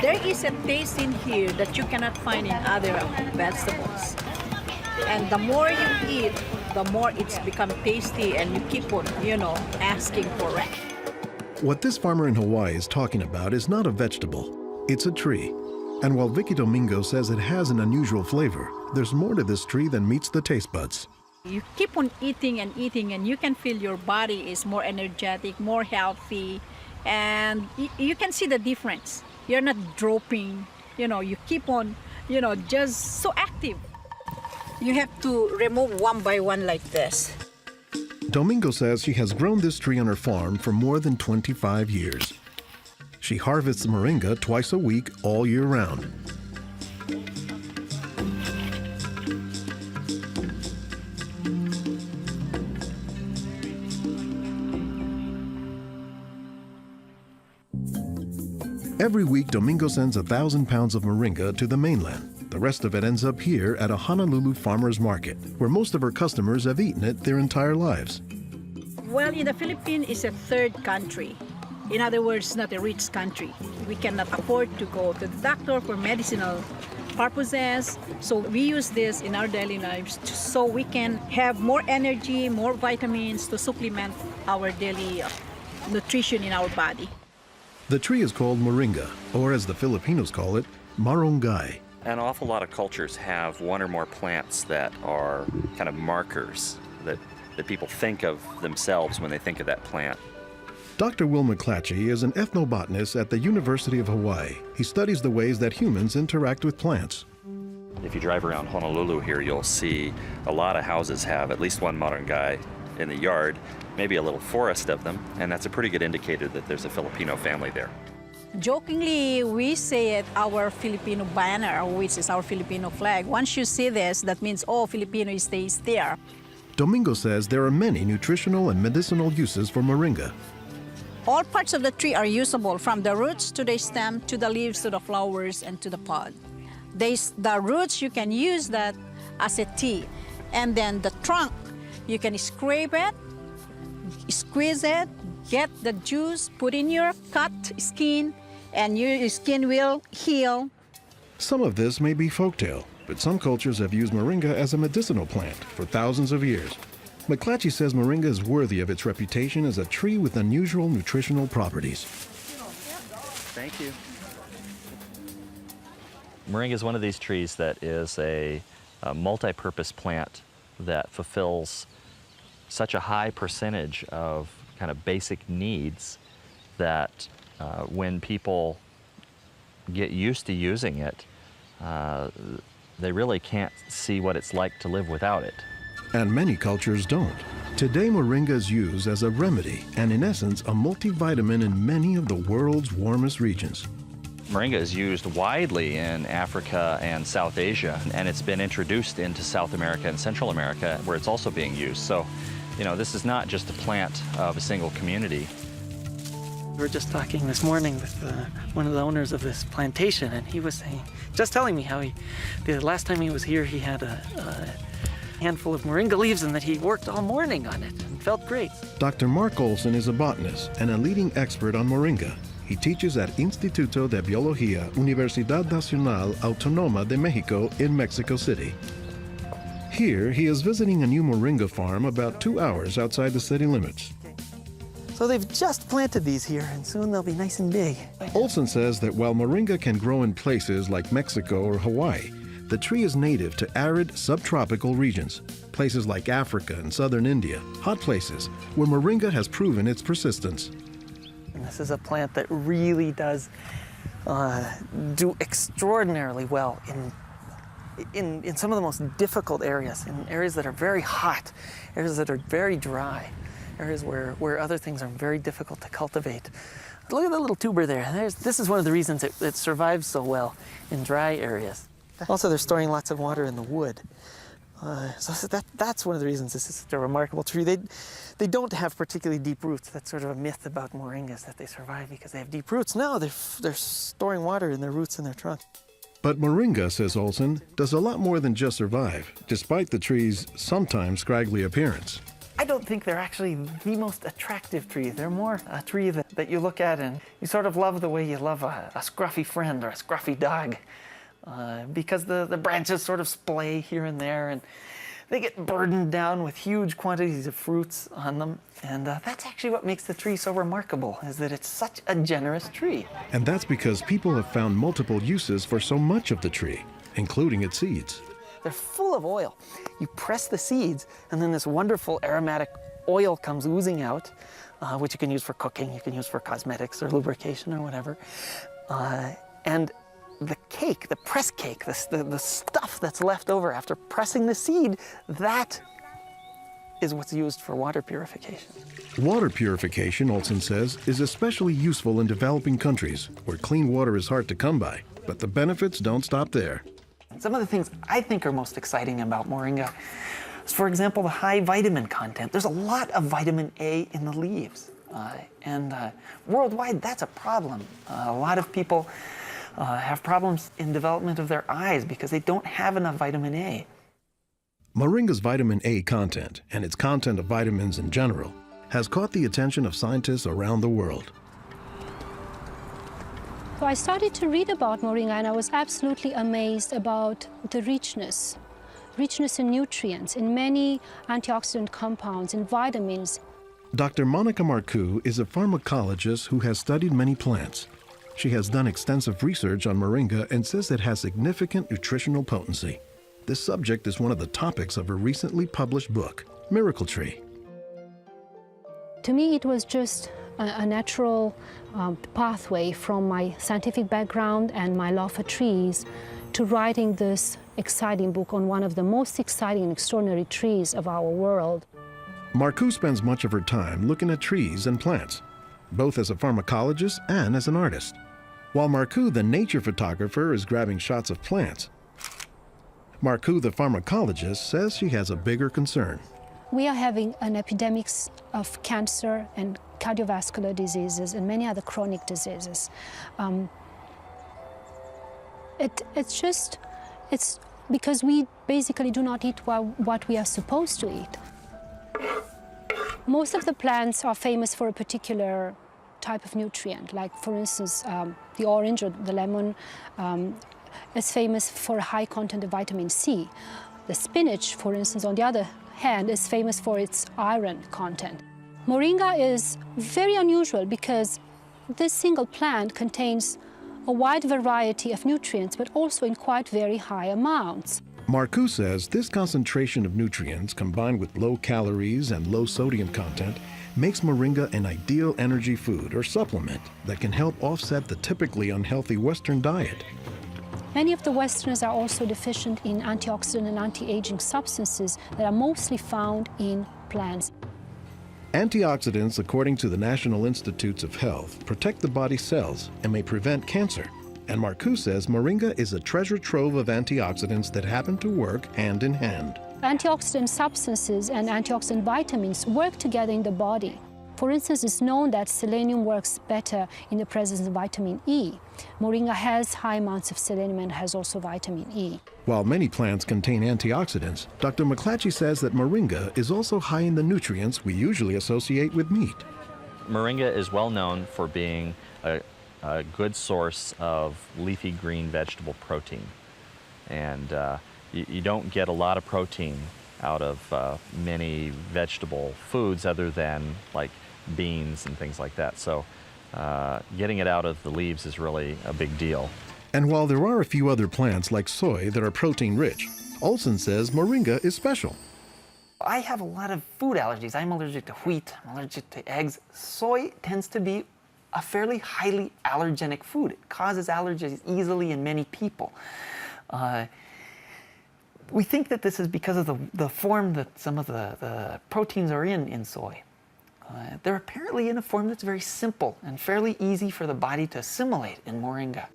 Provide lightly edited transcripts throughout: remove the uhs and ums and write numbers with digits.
There is a taste in here that you cannot find in other vegetables. And the more you eat, the more it's become tasty and you keep on, asking for it. What this farmer in Hawaii is talking about is not a vegetable, it's a tree. And while Vicky Domingo says it has an unusual flavor, there's more to this tree than meets the taste buds. You keep on eating and eating and you can feel your body is more energetic, more healthy, and you can see the difference. You're not dropping, you keep on, just so active. You have to remove one by one like this. Domingo says she has grown this tree on her farm for more than 25 years. She harvests moringa twice a week all year round. Every week, Domingo sends 1,000 pounds of moringa to the mainland. The rest of it ends up here at a Honolulu farmer's market, where most of her customers have eaten it their entire lives. Well, in the Philippines, it's a third country. In other words, not a rich country. We cannot afford to go to the doctor for medicinal purposes. So we use this in our daily lives so we can have more energy, more vitamins to supplement our daily nutrition in our body. The tree is called moringa, or as the Filipinos call it, marongay. An awful lot of cultures have one or more plants that are kind of markers that people think of themselves when they think of that plant. Dr. Will McClatchy is an ethnobotanist at the University of Hawaii. He studies the ways that humans interact with plants. If you drive around Honolulu here, you'll see a lot of houses have at least one moringa in the yard, maybe a little forest of them, and that's a pretty good indicator that there's a Filipino family there. Jokingly, we say it our Filipino banner, which is our Filipino flag. Once you see this, that means, Filipino stays there. Domingo says there are many nutritional and medicinal uses for moringa. All parts of the tree are usable, from the roots to the stem, to the leaves, to the flowers, and to the pod. The roots, you can use that as a tea. And then the trunk, you can scrape it, squeeze it, get the juice, put in your cut skin, and your skin will heal. Some of this may be folktale, but some cultures have used moringa as a medicinal plant for thousands of years. McClatchy says moringa is worthy of its reputation as a tree with unusual nutritional properties. Thank you. Moringa is one of these trees that is a multi-purpose plant that fulfills such a high percentage of kind of basic needs that when people get used to using it, they really can't see what it's like to live without it. And many cultures don't. Today, moringa is used as a remedy and, in essence, a multivitamin in many of the world's warmest regions. Moringa is used widely in Africa and South Asia, and it's been introduced into South America and Central America, where it's also being used. So, this is not just a plant of a single community. We were just talking this morning with one of the owners of this plantation, and he was telling me how the last time he was here, he had a handful of moringa leaves and that he worked all morning on it and felt great. Dr. Mark Olson is a botanist and a leading expert on moringa. He teaches at Instituto de Biología, Universidad Nacional Autónoma de México in Mexico City. Here, he is visiting a new moringa farm about 2 hours outside the city limits. So they've just planted these here, and soon they'll be nice and big. Olson says that while moringa can grow in places like Mexico or Hawaii, the tree is native to arid subtropical regions, places like Africa and southern India, hot places where moringa has proven its persistence. And this is a plant that really does do extraordinarily well in some of the most difficult areas, in areas that are very hot, areas that are very dry, areas where other things are very difficult to cultivate. Look at the little tuber there. This is one of the reasons it survives so well in dry areas. Also, they're storing lots of water in the wood. So that's one of the reasons this is such a remarkable tree. They don't have particularly deep roots. That's sort of a myth about moringas, that they survive because they have deep roots. No, they're storing water in their roots and their trunk. But moringa, says Olson, does a lot more than just survive, despite the tree's sometimes scraggly appearance. I don't think they're actually the most attractive tree. They're more a tree that you look at and you sort of love the way you love a scruffy friend or a scruffy dog. Because the branches sort of splay here and there, and they get burdened down with huge quantities of fruits on them. And that's actually what makes the tree so remarkable, is that it's such a generous tree. And that's because people have found multiple uses for so much of the tree, including its seeds. They're full of oil. You press the seeds, and then this wonderful aromatic oil comes oozing out, which you can use for cooking, you can use for cosmetics or lubrication or whatever. And the cake, the press cake, the stuff that's left over after pressing the seed, that is what's used for water purification. Water purification, Olson says, is especially useful in developing countries where clean water is hard to come by. But the benefits don't stop there. Some of the things I think are most exciting about moringa is, for example, the high vitamin content. There's a lot of vitamin A in the leaves. And worldwide, that's a problem. A lot of people have problems in development of their eyes because they don't have enough vitamin A. Moringa's vitamin A content, and its content of vitamins in general, has caught the attention of scientists around the world. So I started to read about moringa, and I was absolutely amazed about the richness in nutrients, in many antioxidant compounds, in vitamins. Dr. Monica Marcoux is a pharmacologist who has studied many plants. She has done extensive research on moringa and says it has significant nutritional potency. This subject is one of the topics of her recently published book, Miracle Tree. To me, it was just a natural pathway from my scientific background and my love for trees to writing this exciting book on one of the most exciting and extraordinary trees of our world. Marcoux spends much of her time looking at trees and plants, both as a pharmacologist and as an artist. While Marcoux, the nature photographer, is grabbing shots of plants, Marcoux, the pharmacologist, says she has a bigger concern. We are having an epidemic of cancer and cardiovascular diseases and many other chronic diseases. It's because we basically do not eat what we are supposed to eat. Most of the plants are famous for a particular type of nutrient, like for instance, the orange or the lemon is famous for a high content of vitamin C. The spinach, for instance, on the other hand, is famous for its iron content. Moringa is very unusual because this single plant contains a wide variety of nutrients, but also in quite very high amounts. Marcoux says this concentration of nutrients combined with low calories and low sodium content makes moringa an ideal energy food or supplement that can help offset the typically unhealthy Western diet. Many of the Westerners are also deficient in antioxidant and anti-aging substances that are mostly found in plants. Antioxidants, according to the National Institutes of Health, protect the body's cells and may prevent cancer. And Marcoux says moringa is a treasure trove of antioxidants that happen to work hand in hand. Antioxidant substances and antioxidant vitamins work together in the body. For instance, it's known that selenium works better in the presence of vitamin E. Moringa has high amounts of selenium and has also vitamin E. While many plants contain antioxidants, Dr. McClatchy says that moringa is also high in the nutrients we usually associate with meat. Moringa is well known for being a good source of leafy green vegetable protein. And you don't get a lot of protein out of many vegetable foods other than like beans and things like that. So getting it out of the leaves is really a big deal. And while there are a few other plants like soy that are protein rich, Olson says moringa is special. I have a lot of food allergies. I'm allergic to wheat, I'm allergic to eggs. Soy tends to be a fairly highly allergenic food. It causes allergies easily in many people. We think that this is because of the form that some of the proteins are in soy. They're apparently in a form that's very simple and fairly easy for the body to assimilate in moringa.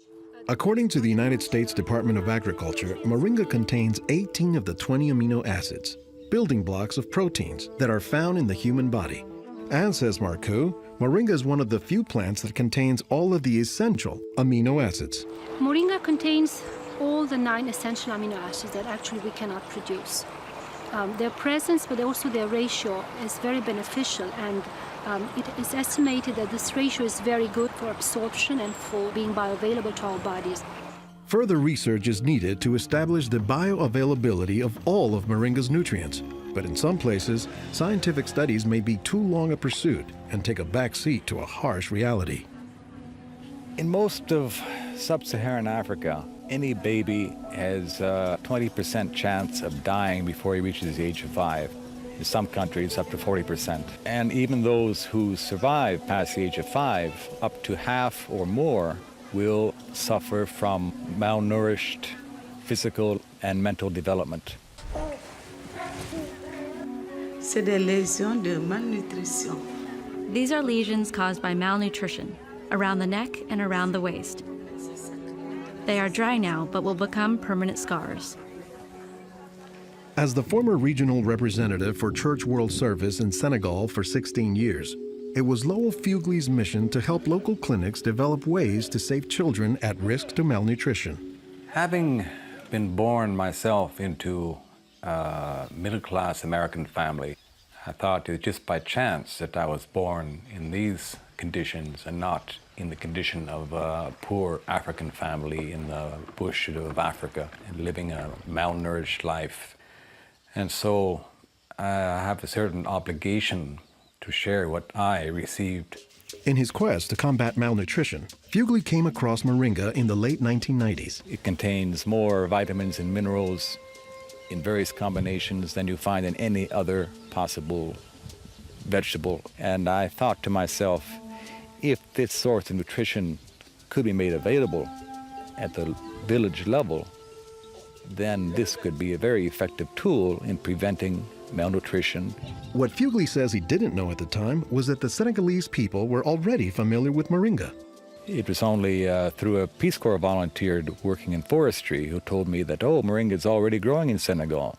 According to the United States Department of Agriculture, moringa contains 18 of the 20 amino acids, building blocks of proteins that are found in the human body. And says Marcoux, moringa is one of the few plants that contains all of the essential amino acids. Moringa contains all the 9 essential amino acids that actually we cannot produce. Their presence, but also their ratio, is very beneficial, and it is estimated that this ratio is very good for absorption and for being bioavailable to our bodies. Further research is needed to establish the bioavailability of all of moringa's nutrients. But in some places, scientific studies may be too long a pursuit and take a back seat to a harsh reality. In most of sub-Saharan Africa, any baby has a 20% chance of dying before he reaches the age of 5. In some countries, up to 40%. And even those who survive past the age of 5, up to half or more will suffer from malnourished physical and mental development. C'est des lésions de malnutrition. These are lesions caused by malnutrition around the neck and around the waist. They are dry now, but will become permanent scars. As the former regional representative for Church World Service in Senegal for 16 years, it was Lowell Fugley's mission to help local clinics develop ways to save children at risk to malnutrition. Having been born myself into a middle-class American family, I thought it was just by chance that I was born in these conditions and not in the condition of a poor African family in the bush of Africa and living a malnourished life. And so I have a certain obligation to share what I received. In his quest to combat malnutrition, Fugley came across moringa in the late 1990s. It contains more vitamins and minerals in various combinations than you find in any other possible vegetable. And I thought to myself, if this source of nutrition could be made available at the village level, then this could be a very effective tool in preventing malnutrition. What Fugley says he didn't know at the time was that the Senegalese people were already familiar with moringa. It was only through a Peace Corps volunteer working in forestry who told me that, oh, moringa is already growing in Senegal.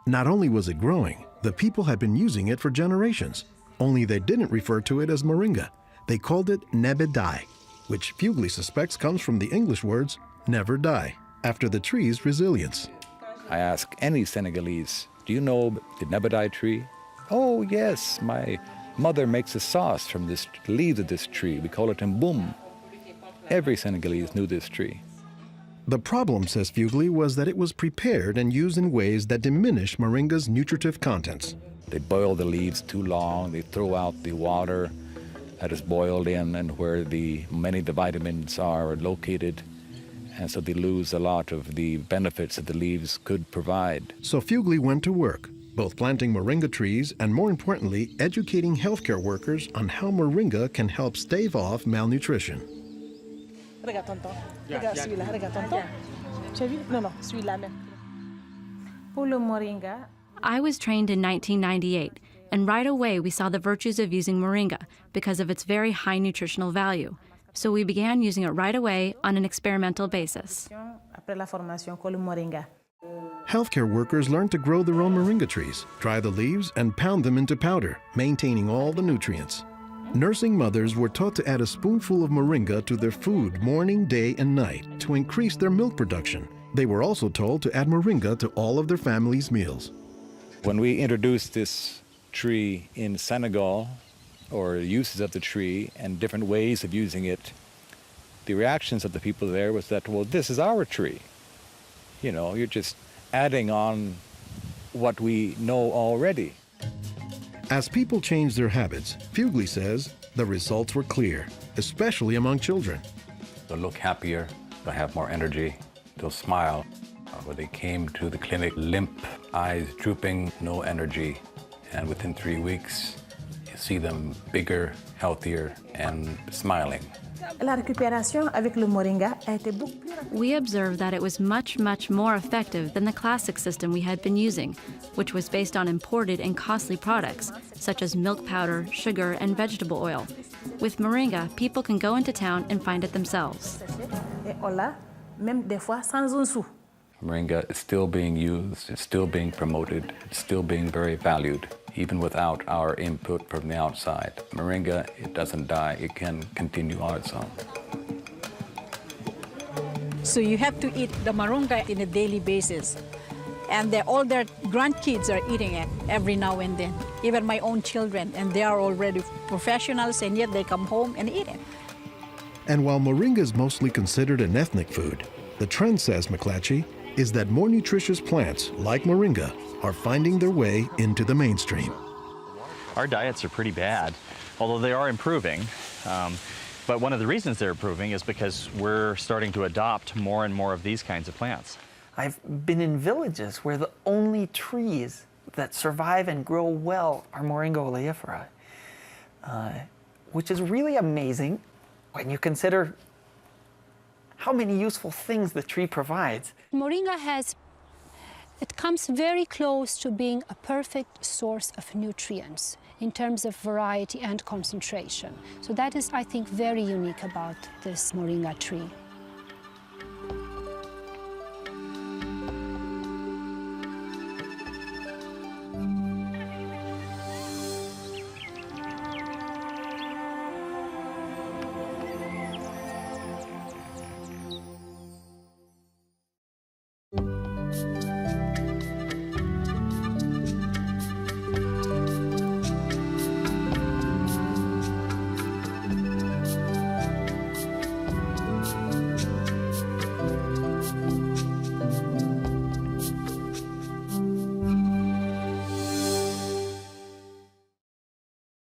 Not only was it growing, the people had been using it for generations, only they didn't refer to it as moringa. They called it nebedai, which Fugley suspects comes from the English words never die, after the tree's resilience. I ask any Senegalese, do you know the nebedai tree? Oh, yes, my mother makes a sauce from the leaves of this tree. We call it mboum. Every Senegalese knew this tree. The problem, says Fugley, was that it was prepared and used in ways that diminish moringa's nutritive contents. They boil the leaves too long, they throw out the water that is boiled in and where many of the vitamins are located, and so they lose a lot of the benefits that the leaves could provide. So Fugley went to work, both planting moringa trees and, more importantly, educating healthcare workers on how moringa can help stave off malnutrition. Regarde tonton. Regarde celui-là. Regarde tonton. Tu as vu? Non, non, celui-là même. Pour le moringa, I was trained in 1998, and right away we saw the virtues of using moringa because of its very high nutritional value. So we began using it right away on an experimental basis. après la formation, pour le moringa. Healthcare workers learned to grow their own moringa trees, dry the leaves, and pound them into powder, maintaining all the nutrients. Nursing mothers were taught to add a spoonful of moringa to their food morning, day, and night to increase their milk production. They were also told to add moringa to all of their family's meals. When we introduced this tree in Senegal, or uses of the tree and different ways of using it, the reactions of the people there was that, well, this is our tree. You know, you're just adding on what we know already. As people changed their habits, Fugley says the results were clear, especially among children. They'll look happier, they'll have more energy, they'll smile. When they came to the clinic, limp, eyes drooping, no energy, and within 3 weeks, you see them bigger, healthier, and smiling. La récupération avec le moringa a été beaucoup plus rapide. We observed that it was much, much more effective than the classic system we had been using, which was based on imported and costly products, such as milk powder, sugar, and vegetable oil. With moringa, people can go into town and find it themselves. Et on l'a, même des fois sans un sou. Moringa is still being used, it's still being promoted, it's still being very valued, even without our input from the outside. Moringa, it doesn't die, it can continue on its own. So you have to eat the moringa on a daily basis. And all their grandkids are eating it every now and then, even my own children, and they are already professionals, and yet they come home and eat it. And while moringa is mostly considered an ethnic food, the trend, says McClatchy, is that more nutritious plants, like moringa, are finding their way into the mainstream. Our diets are pretty bad, although they are improving. But one of the reasons they're improving is because we're starting to adopt more and more of these kinds of plants. I've been in villages where the only trees that survive and grow well are Moringa Oleifera, which is really amazing when you consider how many useful things the tree provides. Moringa it comes very close to being a perfect source of nutrients in terms of variety and concentration. So that is, I think, very unique about this moringa tree.